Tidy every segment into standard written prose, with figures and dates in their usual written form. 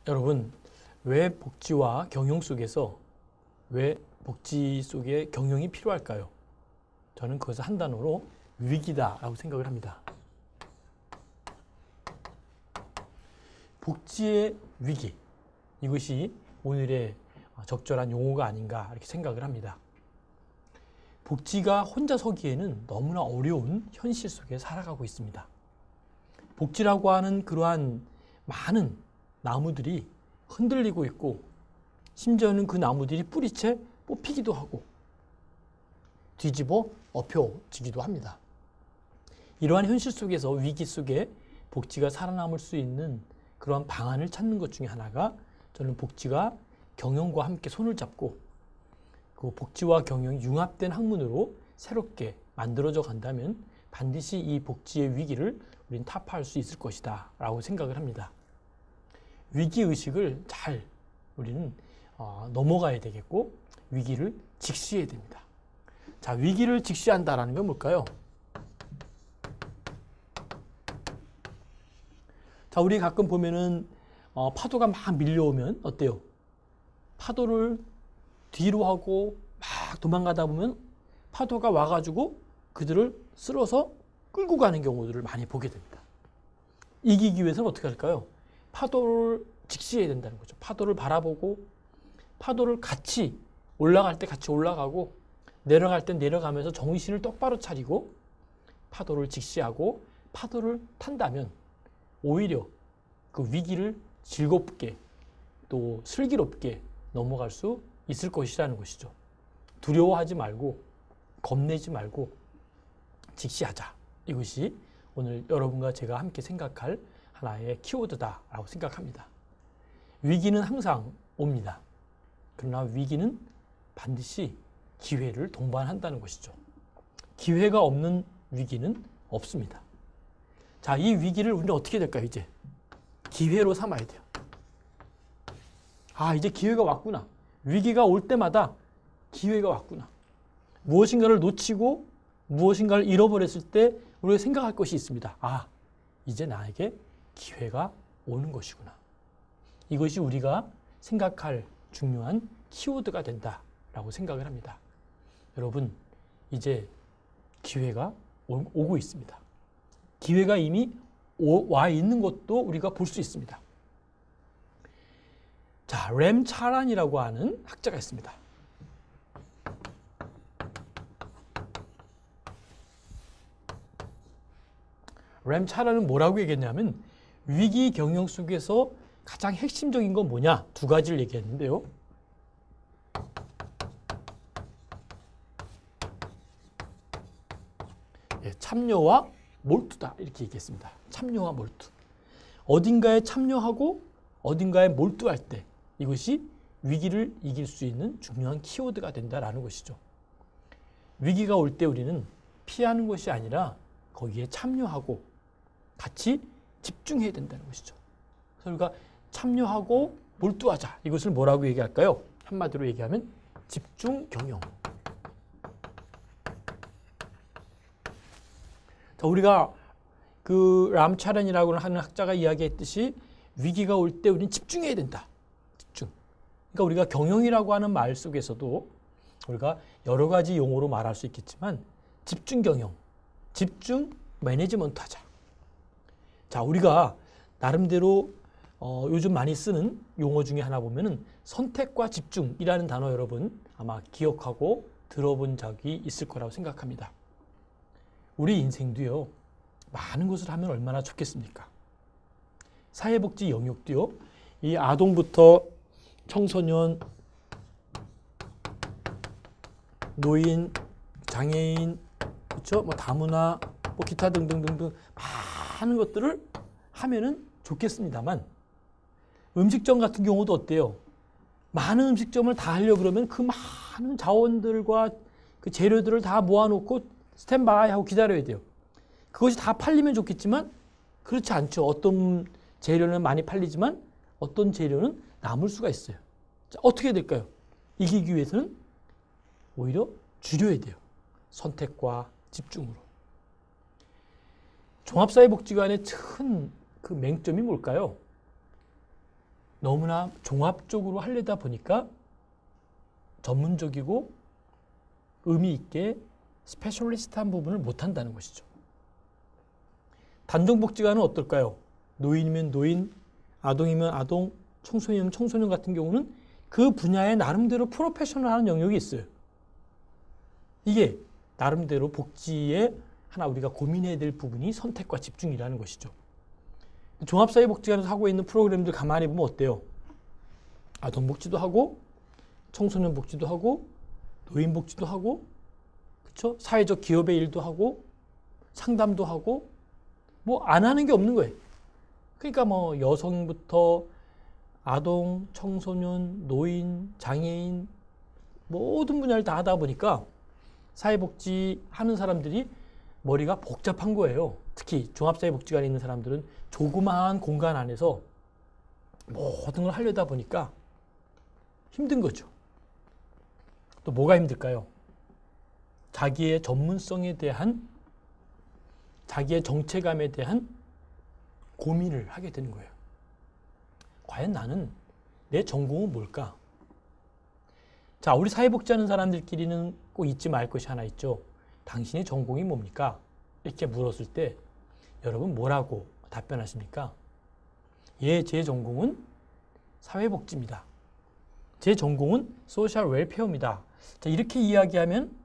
여러분, 왜 복지와 경영 속에서 왜 복지 속에 경영이 필요할까요? 저는 그것을 한 단어로 위기다라고 생각을 합니다. 복지의 위기, 이것이 오늘의 적절한 용어가 아닌가 이렇게 생각을 합니다. 복지가 혼자 서기에는 너무나 어려운 현실 속에 살아가고 있습니다. 복지라고 하는 그러한 많은 나무들이 흔들리고 있고, 심지어는 그 나무들이 뿌리채 뽑히기도 하고 뒤집어 엎혀지기도 합니다. 이러한 현실 속에서, 위기 속에 복지가 살아남을 수 있는 그러한 방안을 찾는 것 중에 하나가, 저는 복지가 경영과 함께 손을 잡고 그 복지와 경영이 융합된 학문으로 새롭게 만들어져 간다면 반드시 이 복지의 위기를 우리는 타파할 수 있을 것이다 라고 생각을 합니다. 위기의식을 잘 우리는 넘어가야 되겠고, 위기를 직시해야 됩니다. 자, 위기를 직시한다라는 건 뭘까요? 자, 우리 가끔 보면은 파도가 막 밀려오면 어때요? 파도를 뒤로 하고 막 도망가다 보면 파도가 와가지고 그들을 쓸어서 끌고 가는 경우들을 많이 보게 됩니다. 이기기 위해서는 어떻게 할까요? 파도를 직시해야 된다는 거죠. 파도를 바라보고, 파도를 같이 올라갈 때 같이 올라가고, 내려갈 때 내려가면서 정신을 똑바로 차리고 파도를 직시하고 파도를 탄다면 오히려 그 위기를 즐겁게 또 슬기롭게 넘어갈 수 있을 것이라는 것이죠. 두려워하지 말고, 겁내지 말고 직시하자. 이것이 오늘 여러분과 제가 함께 생각할 하나의 키워드다라고 생각합니다. 위기는 항상 옵니다. 그러나 위기는 반드시 기회를 동반한다는 것이죠. 기회가 없는 위기는 없습니다. 자, 이 위기를 우리는 어떻게 될까요? 이제 기회로 삼아야 돼요. 아, 이제 기회가 왔구나. 위기가 올 때마다 기회가 왔구나. 무엇인가를 놓치고 무엇인가를 잃어버렸을 때 우리가 생각할 것이 있습니다. 아, 이제 나에게 기회가 오는 것이구나. 이것이 우리가 생각할 중요한 키워드가 된다라고 생각을 합니다. 여러분, 이제 기회가 오고 있습니다. 기회가 이미 와 있는 것도 우리가 볼 수 있습니다. 자, 램 차란이라고 하는 학자가 있습니다. 램 차란은 뭐라고 얘기했냐면, 위기 경영 속에서 가장 핵심적인 건 뭐냐? 두 가지를 얘기했는데요. 참여와 몰두다, 이렇게 얘기했습니다. 참여와 몰두. 어딘가에 참여하고 어딘가에 몰두할 때 이것이 위기를 이길 수 있는 중요한 키워드가 된다라는 것이죠. 위기가 올 때 우리는 피하는 것이 아니라 거기에 참여하고 같이 집중해야 된다는 것이죠. 그래서 우리가 참여하고 몰두하자. 이것을 뭐라고 얘기할까요? 한마디로 얘기하면 집중 경영. 자, 우리가 그 람차란이라고 하는 학자가 이야기했듯이 위기가 올 때 우리는 집중해야 된다. 집중. 그러니까 우리가 경영이라고 하는 말 속에서도 우리가 여러 가지 용어로 말할 수 있겠지만 집중 경영, 집중 매니지먼트 하자. 자, 우리가 나름대로 요즘 많이 쓰는 용어 중에 하나 보면은 선택과 집중이라는 단어, 여러분 아마 기억하고 들어본 적이 있을 거라고 생각합니다. 우리 인생도요, 많은 것을 하면 얼마나 좋겠습니까? 사회복지 영역도요, 이 아동부터 청소년, 노인, 장애인, 그렇죠? 뭐 다문화, 뭐 기타 등등등등 많은 것들을 하면은 좋겠습니다만, 음식점 같은 경우도 어때요? 많은 음식점을 다 하려고 그러면 그 많은 자원들과 그 재료들을 다 모아놓고 스탠바이 하고 기다려야 돼요. 그것이 다 팔리면 좋겠지만 그렇지 않죠. 어떤 재료는 많이 팔리지만 어떤 재료는 남을 수가 있어요. 자, 어떻게 될까요? 이기기 위해서는 오히려 줄여야 돼요. 선택과 집중으로. 종합사회복지관의 큰 그 맹점이 뭘까요? 너무나 종합적으로 하려다 보니까 전문적이고 의미 있게 스페셜리스트한 부분을 못한다는 것이죠. 단정복지관은 어떨까요? 노인이면 노인, 아동이면 아동, 청소년이면 청소년 같은 경우는 그 분야에 나름대로 프로페셔널한 영역이 있어요. 이게 나름대로 복지에 하나 우리가 고민해야 될 부분이 선택과 집중이라는 것이죠. 종합사회복지관에서 하고 있는 프로그램들 가만히 보면 어때요? 아동복지도 하고 청소년복지도 하고 노인복지도 하고 그렇죠? 사회적 기업의 일도 하고 상담도 하고 뭐 안 하는 게 없는 거예요. 그러니까 뭐 여성부터 아동, 청소년, 노인, 장애인 모든 분야를 다 하다 보니까 사회복지 하는 사람들이 머리가 복잡한 거예요. 특히 종합사회복지관에 있는 사람들은 조그마한 공간 안에서 모든 걸 하려다 보니까 힘든 거죠. 또 뭐가 힘들까요? 자기의 전문성에 대한 자기의 정체감에 대한 고민을 하게 되는 거예요. 과연 나는 내 전공은 뭘까? 자, 우리 사회복지하는 사람들끼리는 꼭 잊지 말 것이 하나 있죠. 당신의 전공이 뭡니까? 이렇게 물었을 때 여러분 뭐라고 답변하십니까? 예, 제 전공은 사회복지입니다. 제 전공은 소셜 웰페어입니다. 자, 이렇게 이야기하면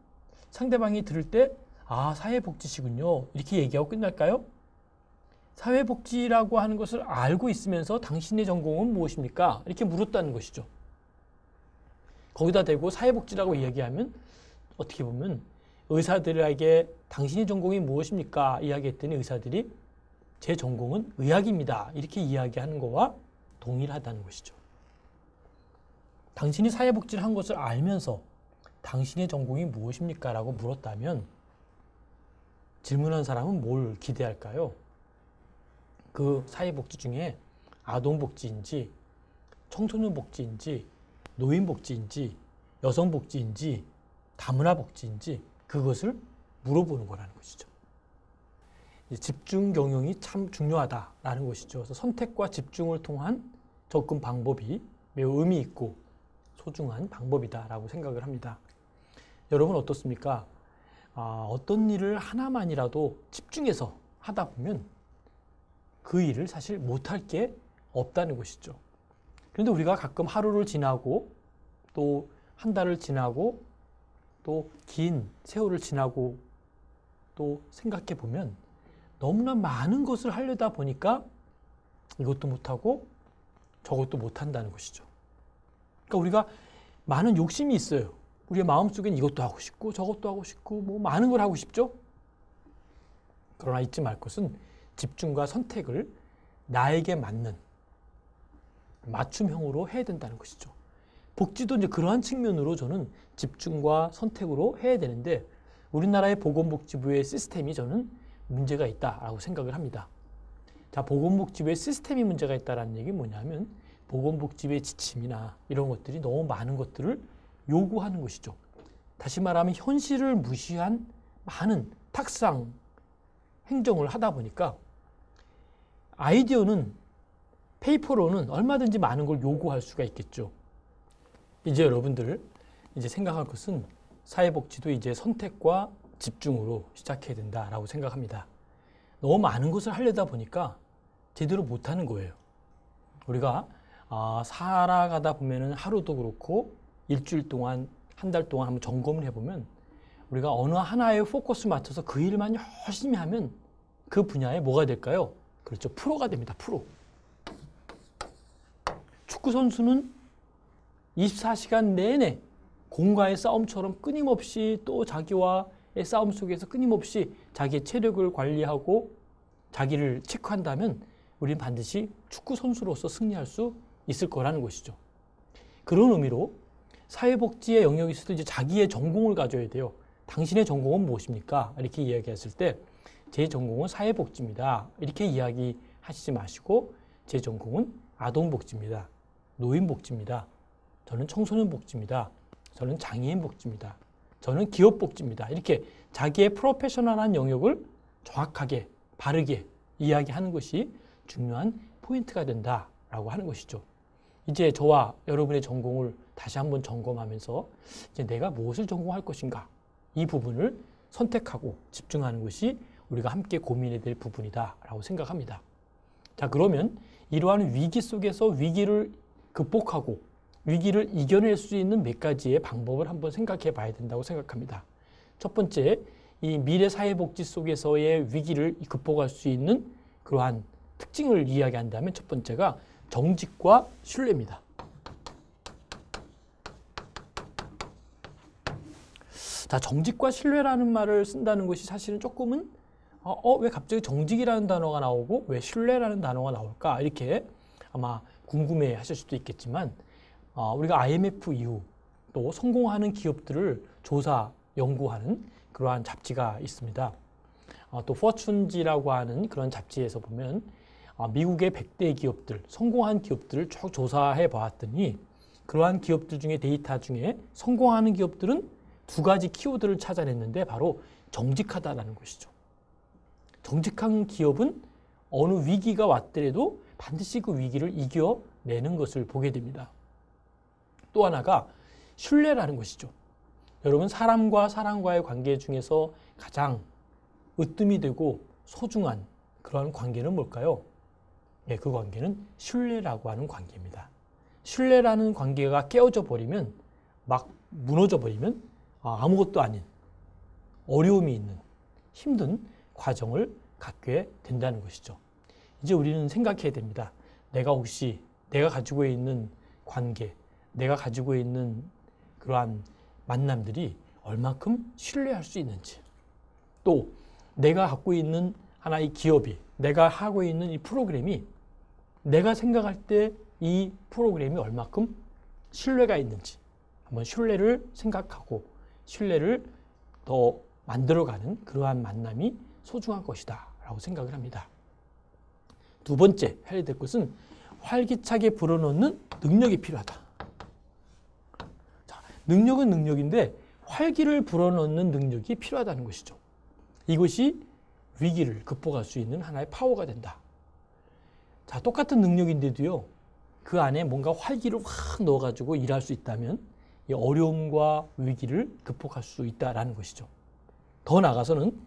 상대방이 들을 때 아, 사회복지시군요. 이렇게 얘기하고 끝날까요? 사회복지라고 하는 것을 알고 있으면서 당신의 전공은 무엇입니까? 이렇게 물었다는 것이죠. 거기다 대고 사회복지라고 이야기하면 어떻게 보면 의사들에게 당신의 전공이 무엇입니까? 이야기했더니 의사들이 제 전공은 의학입니다. 이렇게 이야기하는 거와 동일하다는 것이죠. 당신이 사회복지를 한 것을 알면서 당신의 전공이 무엇입니까? 라고 물었다면 질문한 사람은 뭘 기대할까요? 그 사회복지 중에 아동복지인지 청소년복지인지 노인복지인지 여성복지인지 다문화복지인지 그것을 물어보는 거라는 것이죠. 집중 경영이 참 중요하다라는 것이죠. 그래서 선택과 집중을 통한 접근 방법이 매우 의미 있고 소중한 방법이다라고 생각을 합니다. 여러분 어떻습니까? 어떤 일을 하나만이라도 집중해서 하다 보면 그 일을 사실 못할 게 없다는 것이죠. 그런데 우리가 가끔 하루를 지나고 또 한 달을 지나고 또 긴 세월을 지나고 또 생각해 보면 너무나 많은 것을 하려다 보니까 이것도 못하고 저것도 못한다는 것이죠. 그러니까 우리가 많은 욕심이 있어요. 우리의 마음속엔 이것도 하고 싶고 저것도 하고 싶고 뭐 많은 걸 하고 싶죠. 그러나 잊지 말 것은 집중과 선택을 나에게 맞는 맞춤형으로 해야 된다는 것이죠. 복지도 이제 그러한 측면으로 저는 집중과 선택으로 해야 되는데 우리나라의 보건복지부의 시스템이 저는 문제가 있다라고 생각을 합니다. 자, 보건복지부의 시스템이 문제가 있다는 얘기는 뭐냐면 보건복지부의 지침이나 이런 것들이 너무 많은 것들을 요구하는 것이죠. 다시 말하면 현실을 무시한 많은 탁상 행정을 하다 보니까 아이디어는 페이퍼로는 얼마든지 많은 걸 요구할 수가 있겠죠. 이제 여러분들 이제 생각할 것은 사회복지도 이제 선택과 집중으로 시작해야 된다라고 생각합니다. 너무 많은 것을 하려다 보니까 제대로 못하는 거예요. 우리가 살아가다 보면은 하루도 그렇고 일주일 동안 한 달 동안 한번 점검을 해보면 우리가 어느 하나에 포커스 맞춰서 그 일만 열심히 하면 그 분야에 뭐가 될까요? 그렇죠. 프로가 됩니다. 프로. 축구 선수는 24시간 내내 공과의 싸움처럼 끊임없이 또 자기와의 싸움 속에서 끊임없이 자기의 체력을 관리하고 자기를 체크한다면 우리는 반드시 축구 선수로서 승리할 수 있을 거라는 것이죠. 그런 의미로 사회복지의 영역에서도 이제 자기의 전공을 가져야 돼요. 당신의 전공은 무엇입니까? 이렇게 이야기했을 때 제 전공은 사회복지입니다. 이렇게 이야기하시지 마시고 제 전공은 아동복지입니다. 노인복지입니다. 저는 청소년복지입니다. 저는 장애인복지입니다. 저는 기업복지입니다. 이렇게 자기의 프로페셔널한 영역을 정확하게 바르게 이야기하는 것이 중요한 포인트가 된다라고 하는 것이죠. 이제 저와 여러분의 전공을 다시 한번 점검하면서 이제 내가 무엇을 전공할 것인가 이 부분을 선택하고 집중하는 것이 우리가 함께 고민해야 될 부분이다라고 생각합니다. 자, 그러면 이러한 위기 속에서 위기를 극복하고 위기를 이겨낼 수 있는 몇 가지의 방법을 한번 생각해 봐야 된다고 생각합니다. 첫 번째, 이 미래사회복지 속에서의 위기를 극복할 수 있는 그러한 특징을 이야기한다면 첫 번째가 정직과 신뢰입니다. 자, 정직과 신뢰라는 말을 쓴다는 것이 사실은 조금은 왜 갑자기 정직이라는 단어가 나오고 왜 신뢰라는 단어가 나올까 이렇게 아마 궁금해 하실 수도 있겠지만 우리가 IMF 이후 또 성공하는 기업들을 조사, 연구하는 그러한 잡지가 있습니다. 또 포춘지라고 하는 그런 잡지에서 보면 미국의 100대 기업들, 성공한 기업들을 쭉 조사해 보았더니 그러한 기업들 중에 데이터 중에 성공하는 기업들은 두 가지 키워드를 찾아냈는데 바로 정직하다라는 것이죠. 정직한 기업은 어느 위기가 왔더라도 반드시 그 위기를 이겨내는 것을 보게 됩니다. 또 하나가 신뢰라는 것이죠. 여러분, 사람과 사람과의 관계 중에서 가장 으뜸이 되고 소중한 그런 관계는 뭘까요? 예, 그 관계는 신뢰라고 하는 관계입니다. 신뢰라는 관계가 깨어져 버리면, 막 무너져 버리면 아무것도 아닌 어려움이 있는 힘든 과정을 갖게 된다는 것이죠. 이제 우리는 생각해야 됩니다. 내가 혹시 내가 가지고 있는 관계, 내가 가지고 있는 그러한 만남들이 얼마큼 신뢰할 수 있는지, 또 내가 갖고 있는 하나의 기업이, 내가 하고 있는 이 프로그램이 내가 생각할 때 이 프로그램이 얼마큼 신뢰가 있는지 한번 신뢰를 생각하고 신뢰를 더 만들어가는 그러한 만남이 소중한 것이다 라고 생각을 합니다. 두 번째 해야 될 것은 활기차게 불어넣는 능력이 필요하다. 자, 능력은 능력인데 활기를 불어넣는 능력이 필요하다는 것이죠. 이것이 위기를 극복할 수 있는 하나의 파워가 된다. 자, 똑같은 능력인데도요, 그 안에 뭔가 활기를 확 넣어가지고 일할 수 있다면 이 어려움과 위기를 극복할 수 있다라는 것이죠. 더 나아가서는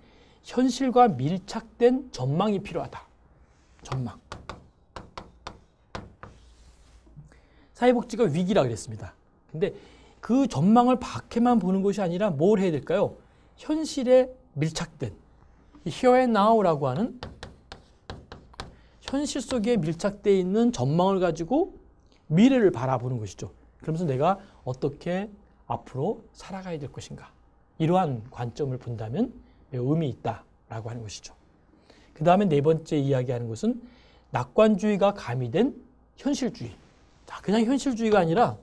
현실과 밀착된 전망이 필요하다. 전망. 사회복지가 위기라 그랬습니다. 근데 그 전망을 밖에만 보는 것이 아니라 뭘 해야 될까요? 현실에 밀착된 here and now라고 하는 현실 속에 밀착되어 있는 전망을 가지고 미래를 바라보는 것이죠. 그러면서 내가 어떻게 앞으로 살아가야 될 것인가. 이러한 관점을 본다면 매우 의미 있다라고 하는 것이죠. 그 다음에 네 번째 이야기하는 것은 낙관주의가 가미된 현실주의. 자, 그냥 현실주의가 아니라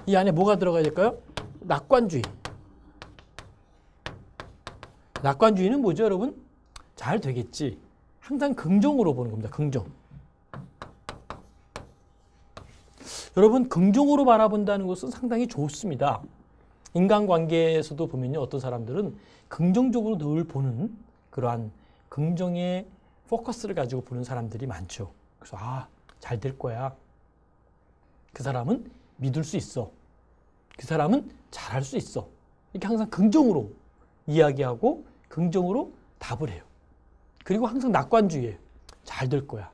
이 안에 뭐가 들어가야 될까요? 낙관주의. 낙관주의는 뭐죠, 여러분? 잘 되겠지. 항상 긍정으로 보는 겁니다. 긍정. 여러분, 긍정으로 바라본다는 것은 상당히 좋습니다. 인간관계에서도 보면요, 어떤 사람들은 긍정적으로 늘 보는 그러한 긍정의 포커스를 가지고 보는 사람들이 많죠. 그래서 잘 될 거야. 그 사람은 믿을 수 있어. 그 사람은 잘할 수 있어. 이렇게 항상 긍정으로 이야기하고 긍정으로 답을 해요. 그리고 항상 낙관주의예요. 잘 될 거야.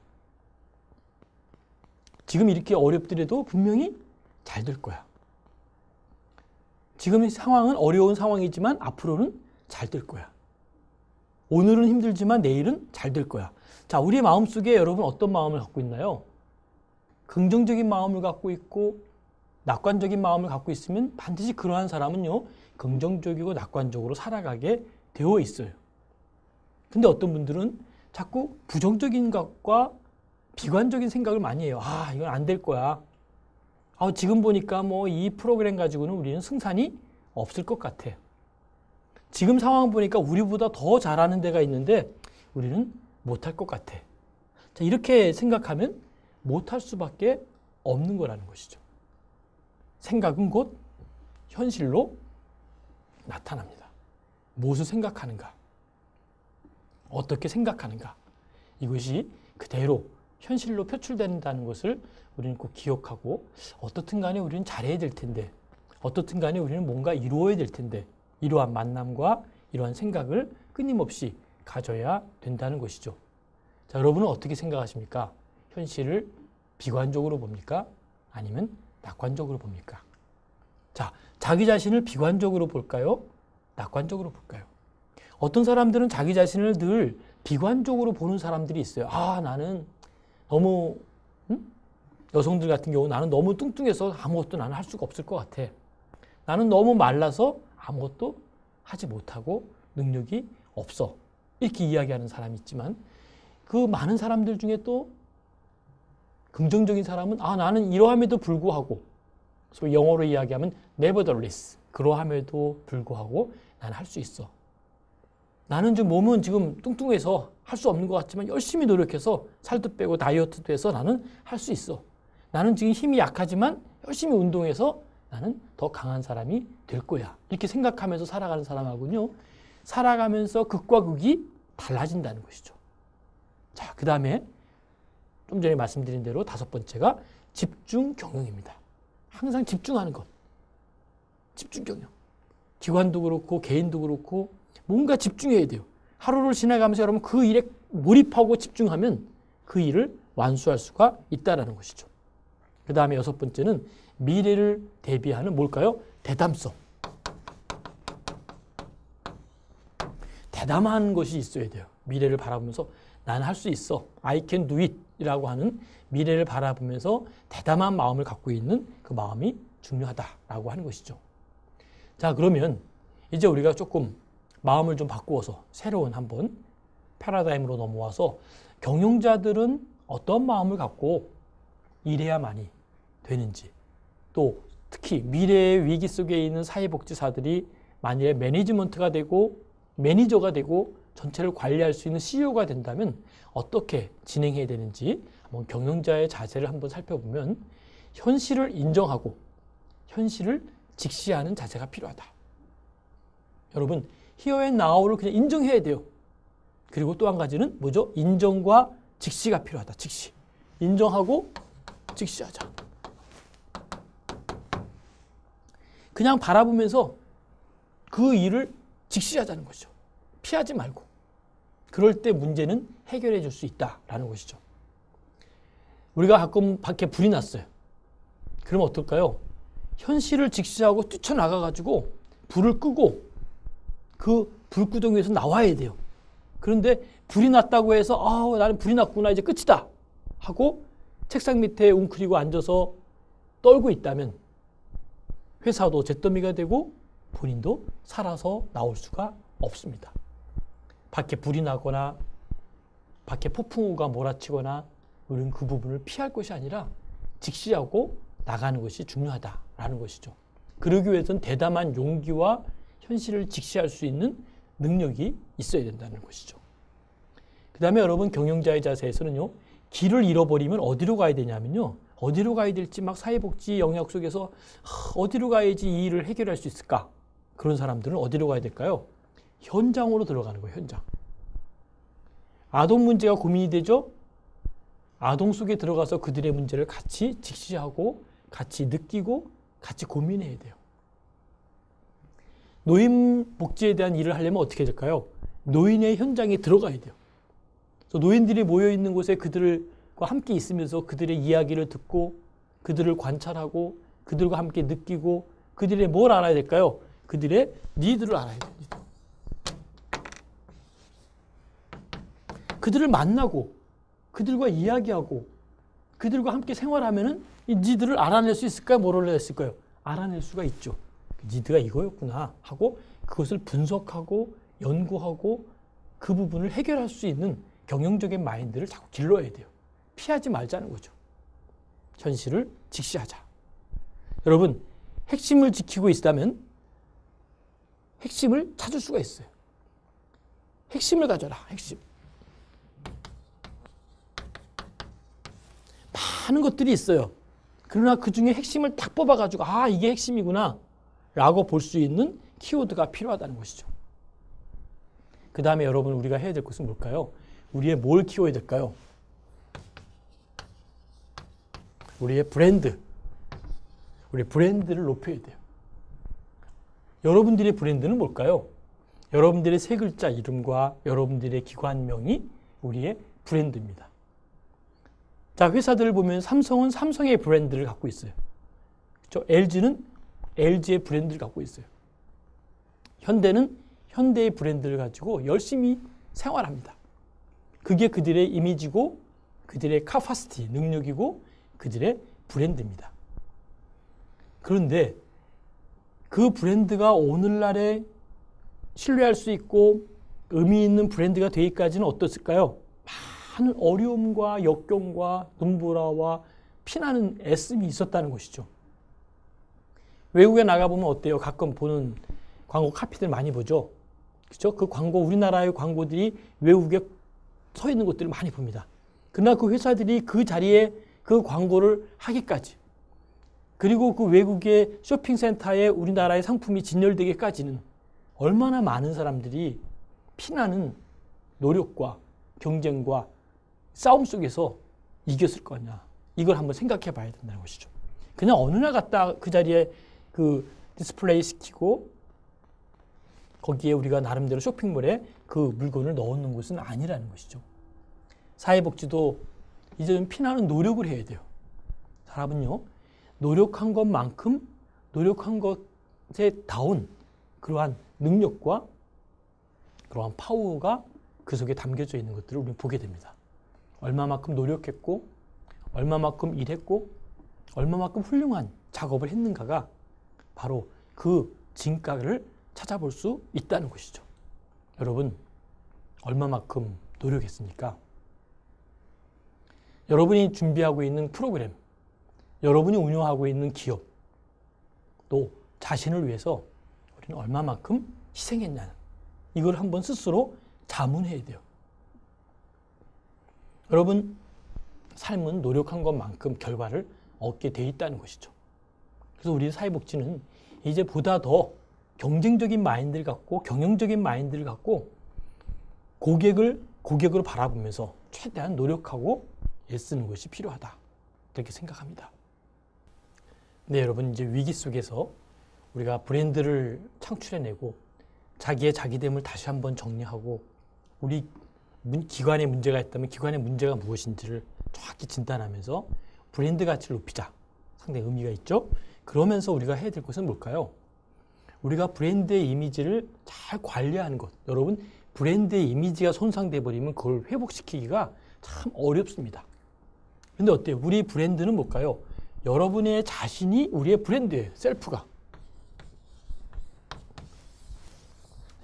지금 이렇게 어렵더라도 분명히 잘 될 거야. 지금 상황은 어려운 상황이지만 앞으로는 잘 될 거야. 오늘은 힘들지만 내일은 잘 될 거야. 자, 우리의 마음속에 여러분 어떤 마음을 갖고 있나요? 긍정적인 마음을 갖고 있고 낙관적인 마음을 갖고 있으면 반드시 그러한 사람은요, 긍정적이고 낙관적으로 살아가게 되어 있어요. 근데 어떤 분들은 자꾸 부정적인 것과 비관적인 생각을 많이 해요. 이건 안 될 거야. 지금 보니까 뭐 이 프로그램 가지고는 우리는 승산이 없을 것 같아. 지금 상황 보니까 우리보다 더 잘하는 데가 있는데 우리는 못할 것 같아. 자, 이렇게 생각하면 못할 수밖에 없는 거라는 것이죠. 생각은 곧 현실로 나타납니다. 무엇을 생각하는가? 어떻게 생각하는가? 이것이 그대로 현실로 표출된다는 것을 우리는 꼭 기억하고 어떻든 간에 우리는 잘해야 될 텐데 어떻든 간에 우리는 뭔가 이루어야 될 텐데 이러한 만남과 이러한 생각을 끊임없이 가져야 된다는 것이죠. 자, 여러분은 어떻게 생각하십니까? 현실을 비관적으로 봅니까? 아니면 낙관적으로 봅니까? 자, 자기 자신을 비관적으로 볼까요? 낙관적으로 볼까요? 어떤 사람들은 자기 자신을 늘 비관적으로 보는 사람들이 있어요. 아, 나는 너무 여성들 같은 경우 나는 너무 뚱뚱해서 아무것도 나는 할 수가 없을 것 같아. 나는 너무 말라서 아무것도 하지 못하고 능력이 없어. 이렇게 이야기하는 사람이 있지만 그 많은 사람들 중에 또 긍정적인 사람은 아, 나는 이러함에도 불구하고 소위 영어로 이야기하면 nevertheless 그러함에도 불구하고 나는 할 수 있어. 나는 지금 몸은 지금 뚱뚱해서 할 수 없는 것 같지만 열심히 노력해서 살도 빼고 다이어트도 해서 나는 할 수 있어. 나는 지금 힘이 약하지만 열심히 운동해서 나는 더 강한 사람이 될 거야. 이렇게 생각하면서 살아가는 사람하고는요. 살아가면서 극과 극이 달라진다는 것이죠. 자, 그 다음에 좀 전에 말씀드린 대로 다섯 번째가 집중 경영입니다. 항상 집중하는 것. 집중 경영. 기관도 그렇고 개인도 그렇고 뭔가 집중해야 돼요. 하루를 지나가면서 여러분 그 일에 몰입하고 집중하면 그 일을 완수할 수가 있다는 것이죠. 그 다음에 여섯 번째는 미래를 대비하는 뭘까요? 대담성. 대담한 것이 있어야 돼요. 미래를 바라보면서 나는 할 수 있어. I can do it 이라고 하는 미래를 바라보면서 대담한 마음을 갖고 있는 그 마음이 중요하다라고 하는 것이죠. 자, 그러면 이제 우리가 조금 마음을 좀 바꾸어서 새로운 한번 패러다임으로 넘어와서 경영자들은 어떤 마음을 갖고 일해야만이 되는지, 또 특히 미래의 위기 속에 있는 사회복지사들이 만약에 매니지먼트가 되고 매니저가 되고 전체를 관리할 수 있는 CEO가 된다면 어떻게 진행해야 되는지 한번 경영자의 자세를 한번 살펴보면 현실을 인정하고 현실을 직시하는 자세가 필요하다. 여러분, here and now를 그냥 인정해야 돼요. 그리고 또 한 가지는 뭐죠? 인정과 직시가 필요하다. 직시. 인정하고 직시하자. 그냥 바라보면서 그 일을 직시하자는 것이죠. 피하지 말고. 그럴 때 문제는 해결해 줄 수 있다라는 것이죠. 우리가 가끔 밖에 불이 났어요. 그러면 어떨까요? 현실을 직시하고 뛰쳐나가가지고 불을 끄고 그 불구덩이에서 나와야 돼요. 그런데 불이 났다고 해서 아, 나는 불이 났구나 이제 끝이다 하고 책상 밑에 웅크리고 앉아서 떨고 있다면 회사도 잿더미가 되고 본인도 살아서 나올 수가 없습니다. 밖에 불이 나거나 밖에 폭풍우가 몰아치거나 우리는 그 부분을 피할 것이 아니라 직시하고 나가는 것이 중요하다라는 것이죠. 그러기 위해서는 대담한 용기와 현실을 직시할 수 있는 능력이 있어야 된다는 것이죠. 그 다음에 여러분 경영자의 자세에서는요. 길을 잃어버리면 어디로 가야 되냐면요. 어디로 가야 될지 막 사회복지 영역 속에서 어디로 가야지 이 일을 해결할 수 있을까? 그런 사람들은 어디로 가야 될까요? 현장으로 들어가는 거예요. 현장. 아동 문제가 고민이 되죠? 아동 속에 들어가서 그들의 문제를 같이 직시하고 같이 느끼고 같이 고민해야 돼요. 노인 복지에 대한 일을 하려면 어떻게 될까요? 노인의 현장에 들어가야 돼요. 그래서 노인들이 모여있는 곳에 그들과 함께 있으면서 그들의 이야기를 듣고 그들을 관찰하고 그들과 함께 느끼고 그들의 뭘 알아야 될까요? 그들의 니드를 알아야 돼요. 그들을 만나고 그들과 이야기하고 그들과 함께 생활하면은 이 니드를 알아낼 수 있을까요? 뭘 알아낼 수 있을까요? 알아낼 수가 있죠. 니드가 이거였구나 하고 그것을 분석하고 연구하고 그 부분을 해결할 수 있는 경영적인 마인드를 자꾸 길러야 돼요. 피하지 말자는 거죠. 현실을 직시하자. 여러분, 핵심을 지키고 있다면 핵심을 찾을 수가 있어요. 핵심을 가져라. 핵심. 많은 것들이 있어요. 그러나 그 중에 핵심을 딱 뽑아가지고 아, 이게 핵심이구나 라고 볼 수 있는 키워드가 필요하다는 것이죠. 그 다음에 여러분 우리가 해야 될 것은 뭘까요? 우리의 뭘 키워야 될까요? 우리의 브랜드, 우리 브랜드를 높여야 돼요. 여러분들의 브랜드는 뭘까요? 여러분들의 세 글자 이름과 여러분들의 기관명이 우리의 브랜드입니다. 자, 회사들을 보면 삼성은 삼성의 브랜드를 갖고 있어요. 그렇죠? LG는 LG의 브랜드를 갖고 있어요. 현대는 현대의 브랜드를 가지고 열심히 생활합니다. 그게 그들의 이미지고 그들의 카파시티, 능력이고 그들의 브랜드입니다. 그런데 그 브랜드가 오늘날에 신뢰할 수 있고 의미 있는 브랜드가 되기까지는 어떻을까요? 많은 어려움과 역경과 눈보라와 피나는 애씀이 있었다는 것이죠. 외국에 나가보면 어때요? 가끔 보는 광고 카피들 많이 보죠? 그죠? 그 광고, 우리나라의 광고들이 외국에 서 있는 것들을 많이 봅니다. 그러나 그 회사들이 그 자리에 그 광고를 하기까지, 그리고 그 외국의 쇼핑센터에 우리나라의 상품이 진열되기까지는 얼마나 많은 사람들이 피나는 노력과 경쟁과 싸움 속에서 이겼을 거냐. 이걸 한번 생각해 봐야 된다는 것이죠. 그냥 어느 날 갔다 그 자리에 그 디스플레이 시키고 거기에 우리가 나름대로 쇼핑몰에 그 물건을 넣는 것은 아니라는 것이죠. 사회복지도 이제는 피나는 노력을 해야 돼요. 사람은요, 노력한 것만큼 노력한 것에 다운 그러한 능력과 그러한 파워가 그 속에 담겨져 있는 것들을 우리는 보게 됩니다. 얼마만큼 노력했고, 얼마만큼 일했고, 얼마만큼 훌륭한 작업을 했는가가 바로 그 진가를 찾아볼 수 있다는 것이죠. 여러분, 얼마만큼 노력했습니까? 여러분이 준비하고 있는 프로그램, 여러분이 운영하고 있는 기업, 또 자신을 위해서 우리는 얼마만큼 희생했냐는 이걸 한번 스스로 자문해야 돼요. 여러분, 삶은 노력한 것만큼 결과를 얻게 돼 있다는 것이죠. 그래서 우리 사회복지는 이제 보다 더 경쟁적인 마인드를 갖고 경영적인 마인드를 갖고 고객으로 바라보면서 최대한 노력하고 애쓰는 것이 필요하다. 이렇게 생각합니다. 네, 여러분, 이제 위기 속에서 우리가 브랜드를 창출해내고 자기의 자기됨을 다시 한번 정리하고 우리 기관에 문제가 있다면 기관의 문제가 무엇인지를 정확히 진단하면서 브랜드 가치를 높이자. 상당히 의미가 있죠. 그러면서 우리가 해야 될 것은 뭘까요? 우리가 브랜드의 이미지를 잘 관리하는 것. 여러분, 브랜드의 이미지가 손상돼 버리면 그걸 회복시키기가 참 어렵습니다. 근데 어때요? 우리 브랜드는 뭘까요? 여러분의 자신이 우리의 브랜드예요. 셀프가.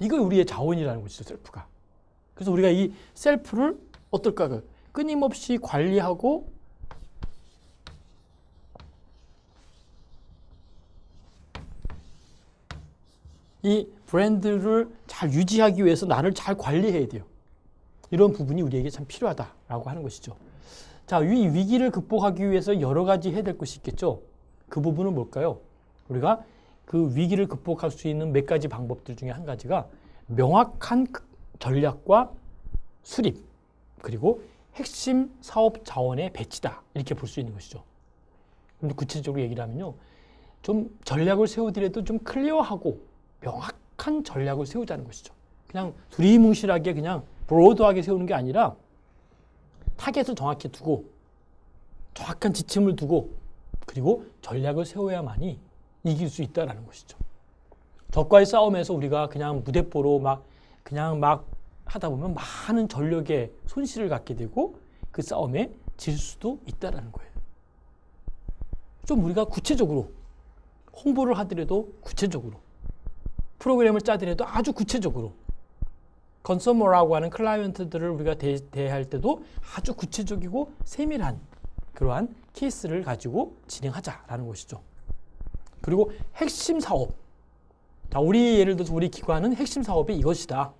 이거 우리의 자원이라는 것이죠. 셀프가. 그래서 우리가 이 셀프를 어떨까? 끊임없이 관리하고 이 브랜드를 잘 유지하기 위해서 나를 잘 관리해야 돼요. 이런 부분이 우리에게 참 필요하다라고 하는 것이죠. 자, 이 위기를 극복하기 위해서 여러 가지 해야 될 것이 있겠죠. 그 부분은 뭘까요? 우리가 그 위기를 극복할 수 있는 몇 가지 방법들 중에 한 가지가 명확한 전략과 수립, 그리고 핵심 사업 자원의 배치다. 이렇게 볼 수 있는 것이죠. 근데 구체적으로 얘기를 하면요. 좀 전략을 세우더라도 좀 클리어하고 명확한 전략을 세우자는 것이죠. 그냥 두리뭉실하게 그냥 브로드하게 세우는 게 아니라 타겟을 정확히 두고 정확한 지침을 두고 그리고 전략을 세워야만이 이길 수 있다는 것이죠. 적과의 싸움에서 우리가 그냥 무대뽀로 그냥 막 하다 보면 많은 전력의 손실을 갖게 되고 그 싸움에 질 수도 있다는 거예요. 좀 우리가 구체적으로 홍보를 하더라도 구체적으로 프로그램을 짜더라도 아주 구체적으로 컨서머라고 하는 클라이언트들을 우리가 대할 때도 아주 구체적이고 세밀한 그러한 케이스를 가지고 진행하자라는 것이죠. 그리고 핵심 사업. 자, 우리 예를 들어서 우리 기관은 핵심 사업이 이것이다.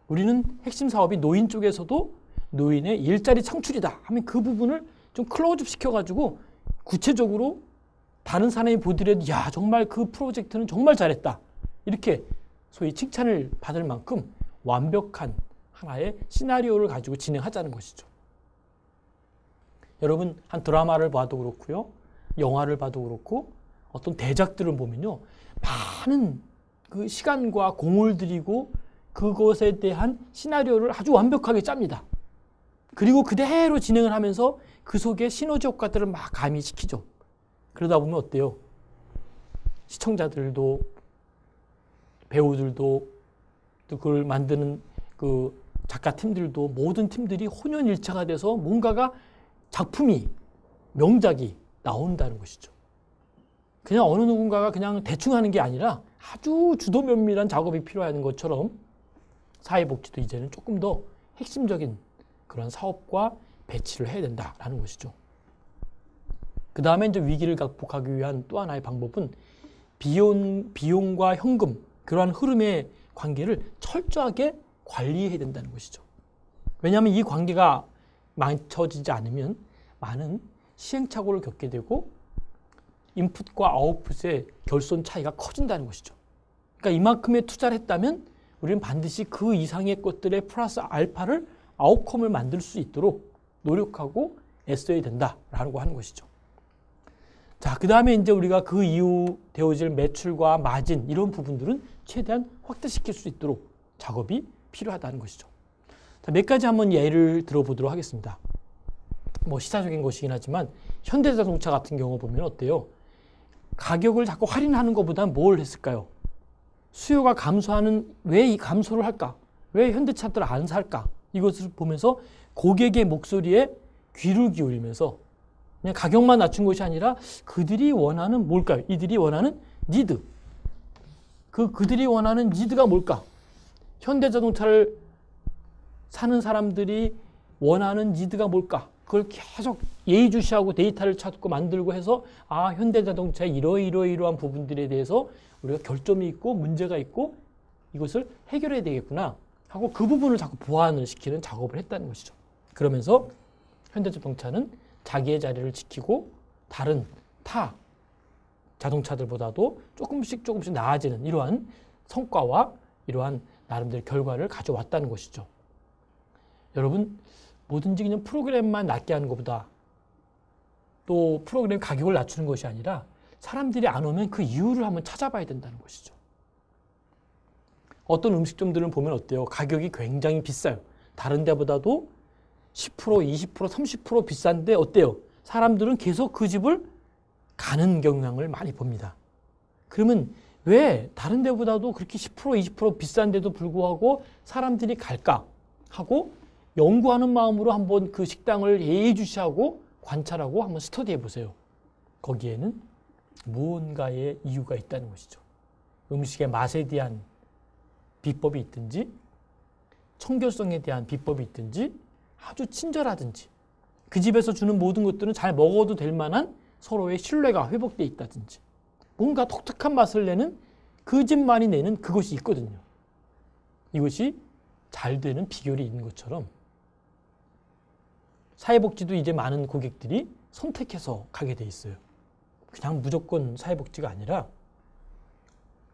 우리는 핵심 사업이 노인 쪽에서도 노인의 일자리 창출이다 하면 그 부분을 좀 클로즈업 시켜가지고 구체적으로 다른 사람이 보더라도 야, 정말 그 프로젝트는 정말 잘했다. 이렇게 소위 칭찬을 받을 만큼 완벽한 하나의 시나리오를 가지고 진행하자는 것이죠. 여러분 한 드라마를 봐도 그렇고요. 영화를 봐도 그렇고 어떤 대작들을 보면요. 많은 그 시간과 공을 들이고 그것에 대한 시나리오를 아주 완벽하게 짭니다. 그리고 그대로 진행을 하면서 그 속에 시너지 효과들을 막 가미시키죠. 그러다 보면 어때요? 시청자들도 배우들도 또 그걸 만드는 그 작가팀들도 모든 팀들이 혼연일체가 돼서 뭔가가 작품이 명작이 나온다는 것이죠. 그냥 어느 누군가가 그냥 대충 하는 게 아니라 아주 주도 면밀한 작업이 필요한 것처럼 사회복지도 이제는 조금 더 핵심적인 그런 사업과 배치를 해야 된다라는 것이죠. 그 다음에 이제 위기를 극복하기 위한 또 하나의 방법은 비용과 현금, 그러한 흐름의 관계를 철저하게 관리해야 된다는 것이죠. 왜냐하면 이 관계가 맞춰지지 않으면 많은 시행착오를 겪게 되고 인풋과 아웃풋의 결손 차이가 커진다는 것이죠. 그러니까 이만큼의 투자를 했다면 우리는 반드시 그 이상의 것들의 플러스 알파를 아웃컴을 만들 수 있도록 노력하고 애써야 된다라고 하는 것이죠. 자, 그 다음에 이제 우리가 그 이후 되어질 매출과 마진 이런 부분들은 최대한 확대시킬 수 있도록 작업이 필요하다는 것이죠. 자, 몇 가지 한번 예를 들어보도록 하겠습니다. 뭐 시사적인 것이긴 하지만 현대자동차 같은 경우 보면 어때요? 가격을 자꾸 할인하는 것보다 뭘 했을까요? 수요가 감소하는 왜 이 감소를 할까? 왜 현대차들을 안 살까? 이것을 보면서 고객의 목소리에 귀를 기울이면서 그냥 가격만 낮춘 것이 아니라 그들이 원하는 뭘까요? 이들이 원하는 니드. 그들이 원하는 니드가 뭘까? 현대자동차를 사는 사람들이 원하는 니드가 뭘까? 그걸 계속 예의주시하고 데이터를 찾고 만들고 해서 아, 현대자동차의 이러이러한 부분들에 대해서 우리가 결점이 있고 문제가 있고 이것을 해결해야 되겠구나 하고 그 부분을 자꾸 보완을 시키는 작업을 했다는 것이죠. 그러면서 현대자동차는 자기의 자리를 지키고 다른 타 자동차들보다도 조금씩 나아지는 이러한 성과와 이러한 나름대로 결과를 가져왔다는 것이죠. 여러분, 뭐든지 그냥 프로그램만 낮게 하는 것보다 또 프로그램 가격을 낮추는 것이 아니라 사람들이 안 오면 그 이유를 한번 찾아봐야 된다는 것이죠. 어떤 음식점들을 보면 어때요? 가격이 굉장히 비싸요. 다른 데보다도 10%, 20%, 30% 비싼데 어때요? 사람들은 계속 그 집을 가는 경향을 많이 봅니다. 그러면 왜 다른 데보다도 그렇게 10%, 20% 비싼데도 불구하고 사람들이 갈까 하고 연구하는 마음으로 한번 그 식당을 예의주시하고 관찰하고 한번 스터디해 보세요. 거기에는 무언가의 이유가 있다는 것이죠. 음식의 맛에 대한 비법이 있든지 청결성에 대한 비법이 있든지 아주 친절하든지 그 집에서 주는 모든 것들은 잘 먹어도 될 만한 서로의 신뢰가 회복되어 있다든지 뭔가 독특한 맛을 내는 그 집만이 내는 그것이 있거든요. 이것이 잘 되는 비결이 있는 것처럼 사회복지도 이제 많은 고객들이 선택해서 가게 돼 있어요. 그냥 무조건 사회복지가 아니라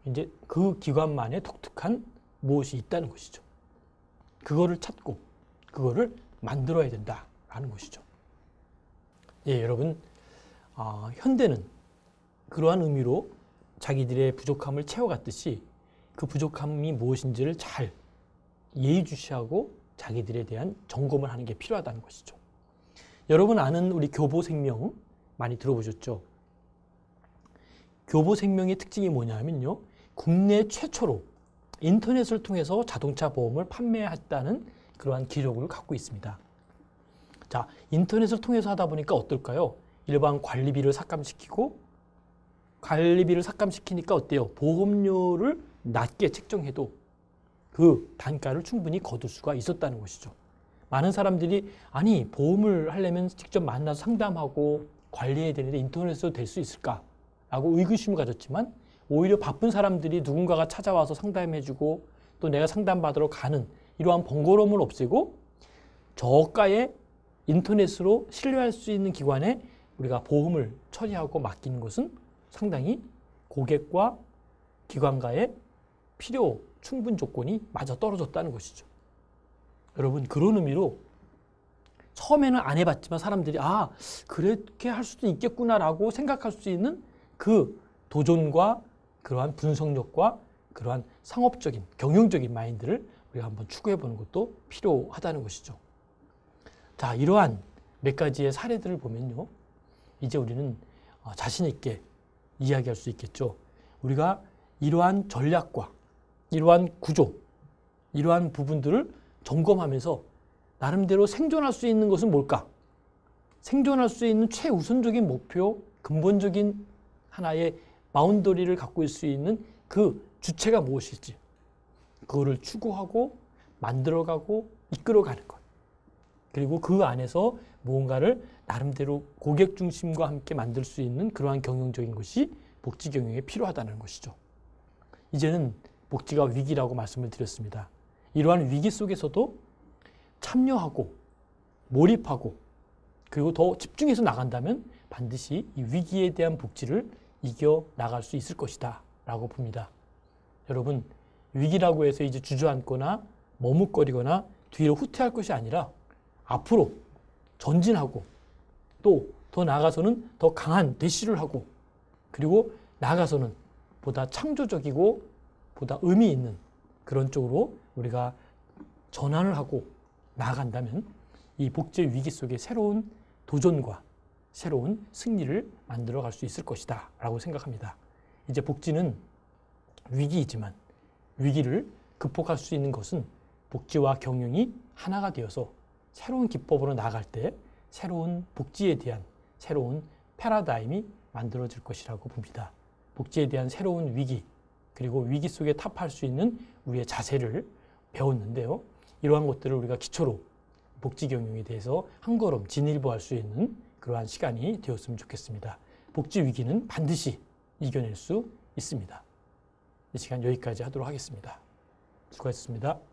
이제 그 기관만의 독특한 무엇이 있다는 것이죠. 그거를 찾고 그거를 만들어야 된다라는 것이죠. 예, 여러분, 현대는 그러한 의미로 자기들의 부족함을 채워갔듯이 그 부족함이 무엇인지를 잘 예의주시하고 자기들에 대한 점검을 하는 게 필요하다는 것이죠. 여러분 아는 우리 교보생명 많이 들어보셨죠? 교보생명의 특징이 뭐냐면요. 국내 최초로 인터넷을 통해서 자동차 보험을 판매했다는 그러한 기록을 갖고 있습니다. 자, 인터넷을 통해서 하다 보니까 어떨까요? 일반 관리비를 삭감시키고 관리비를 삭감시키니까 어때요? 보험료를 낮게 책정해도 그 단가를 충분히 거둘 수가 있었다는 것이죠. 많은 사람들이 아니 보험을 하려면 직접 만나서 상담하고 관리해야 되는데 인터넷으로 될 수 있을까? 라고 의구심을 가졌지만 오히려 바쁜 사람들이 누군가가 찾아와서 상담해주고 또 내가 상담받으러 가는 이러한 번거로움을 없애고 저가의 인터넷으로 신뢰할 수 있는 기관에 우리가 보험을 처리하고 맡기는 것은 상당히 고객과 기관과의 필요 충분 조건이 맞아 떨어졌다는 것이죠. 여러분 그런 의미로 처음에는 안 해봤지만 사람들이 아, 그렇게 할 수도 있겠구나라고 생각할 수 있는 그 도전과 그러한 분석력과 그러한 상업적인, 경영적인 마인드를 우리가 한번 추구해 보는 것도 필요하다는 것이죠. 자, 이러한 몇 가지의 사례들을 보면요. 이제 우리는 자신 있게 이야기할 수 있겠죠. 우리가 이러한 전략과 이러한 구조, 이러한 부분들을 점검하면서 나름대로 생존할 수 있는 것은 뭘까? 생존할 수 있는 최우선적인 목표, 근본적인 하나의 바운더리를 갖고 있을 수 있는 그 주체가 무엇일지 그거를 추구하고 만들어가고 이끌어가는 것. 그리고 그 안에서 무언가를 나름대로 고객 중심과 함께 만들 수 있는 그러한 경영적인 것이 복지 경영에 필요하다는 것이죠. 이제는 복지가 위기라고 말씀을 드렸습니다. 이러한 위기 속에서도 참여하고 몰입하고 그리고 더 집중해서 나간다면 반드시 이 위기에 대한 복지를 이겨 나갈 수 있을 것이다 라고 봅니다. 여러분, 위기라고 해서 이제 주저앉거나 머뭇거리거나 뒤로 후퇴할 것이 아니라 앞으로 전진하고 또 더 나아가서는 더 강한 대시를 하고 그리고 나아가서는 보다 창조적이고 보다 의미 있는 그런 쪽으로 우리가 전환을 하고 나아간다면 이 복지의 위기 속에 새로운 도전과 새로운 승리를 만들어 갈 수 있을 것이다 라고 생각합니다. 이제 복지는 위기이지만 위기를 극복할 수 있는 것은 복지와 경영이 하나가 되어서 새로운 기법으로 나아갈 때 새로운 복지에 대한 새로운 패러다임이 만들어질 것이라고 봅니다. 복지에 대한 새로운 위기 그리고 위기 속에 타파할 수 있는 우리의 자세를 배웠는데요. 이러한 것들을 우리가 기초로 복지 경영에 대해서 한 걸음 진일보할 수 있는 그러한 시간이 되었으면 좋겠습니다. 복지 위기는 반드시 이겨낼 수 있습니다. 이 시간 여기까지 하도록 하겠습니다. 수고하셨습니다.